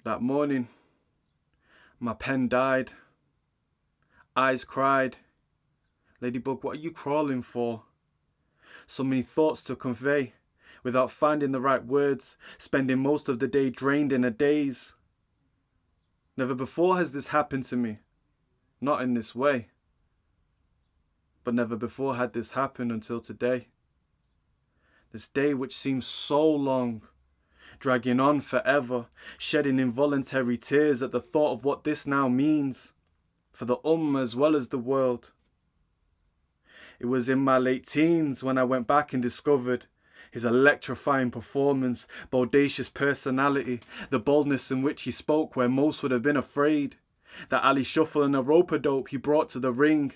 That morning, my pen died. Eyes cried. Ladybug, what are you crawling for? So many thoughts to convey, without finding the right words, spending most of the day drained in a daze. Never before has this happened to me, not in this way. But never before had this happened until today. This day which seems so long, dragging on forever, shedding involuntary tears at the thought of what this now means, for the as well as the world. It was in my late teens when I went back and discovered his electrifying performance, bodacious personality, the boldness in which he spoke where most would have been afraid, that alley shuffle and a rope-a-dope he brought to the ring.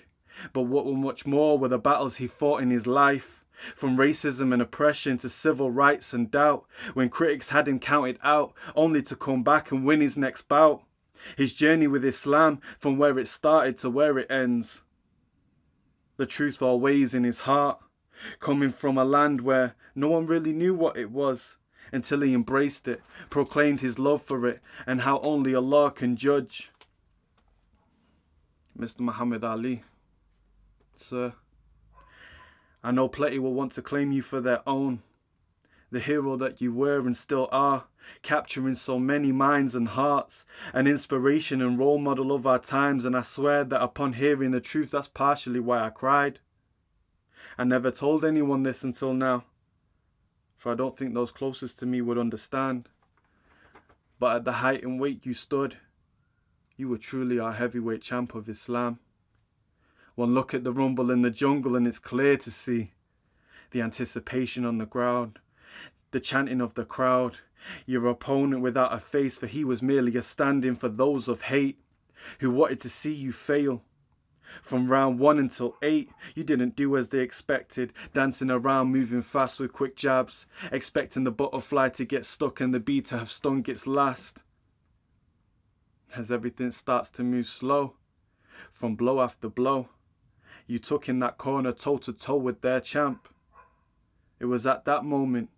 But what were much more were the battles he fought in his life, from racism and oppression to civil rights and doubt, when critics had him counted out, only to come back and win his next bout. His journey with Islam, from where it started to where it ends. The truth always in his heart, coming from a land where no one really knew what it was, until he embraced it, proclaimed his love for it, and how only Allah can judge. Mr. Muhammad Ali, sir, I know plenty will want to claim you for their own. The hero that you were and still are, capturing so many minds and hearts, an inspiration and role model of our times, and I swear that upon hearing the truth, that's partially why I cried. I never told anyone this until now, for I don't think those closest to me would understand. But at the height and weight you stood, you were truly our heavyweight champ of Islam. One look at the rumble in the jungle and it's clear to see the anticipation on the ground, the chanting of the crowd, your opponent without a face, for he was merely a stand-in for those of hate who wanted to see you fail. From round 1 until 8, you didn't do as they expected, dancing around, moving fast with quick jabs, expecting the butterfly to get stuck and the bee to have stung its last. As everything starts to move slow, from blow after blow, you took in that corner toe-to-toe with their champ. It was at that moment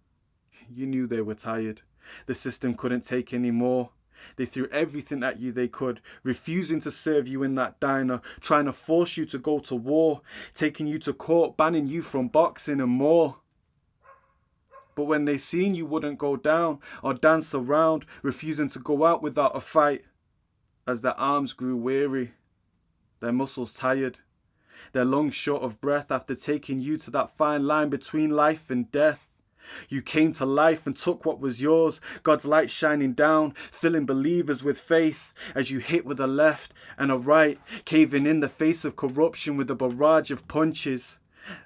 you knew they were tired. The system couldn't take any more. They threw everything at you they could, refusing to serve you in that diner, trying to force you to go to war, taking you to court, banning you from boxing and more. But when they seen you wouldn't go down or dance around, refusing to go out without a fight, as their arms grew weary, their muscles tired, their lungs short of breath after taking you to that fine line between life and death. You came to life and took what was yours, God's light shining down, filling believers with faith as you hit with a left and a right, caving in the face of corruption with a barrage of punches.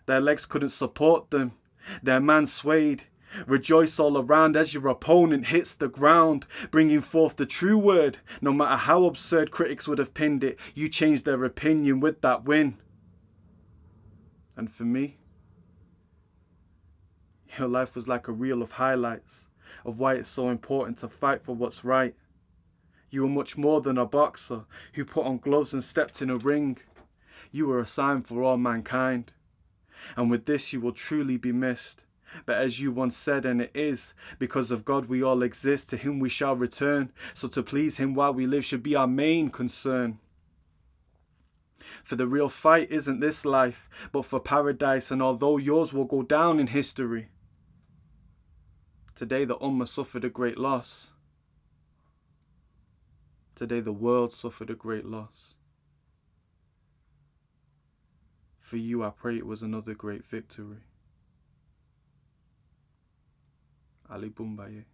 Their legs couldn't support them, their man swayed. Rejoice all around as your opponent hits the ground, bringing forth the true word. No matter how absurd critics would have pinned it, you changed their opinion with that win. And for me, your life was like a reel of highlights of why it's so important to fight for what's right. You were much more than a boxer who put on gloves and stepped in a ring. You were a sign for all mankind. And with this you will truly be missed. But as you once said, and it is, because of God we all exist, to him we shall return. So to please him while we live should be our main concern. For the real fight isn't this life, but for paradise, and although yours will go down in history, today the Ummah suffered a great loss. Today the world suffered a great loss. For you I pray it was another great victory. Ali Bumbaye.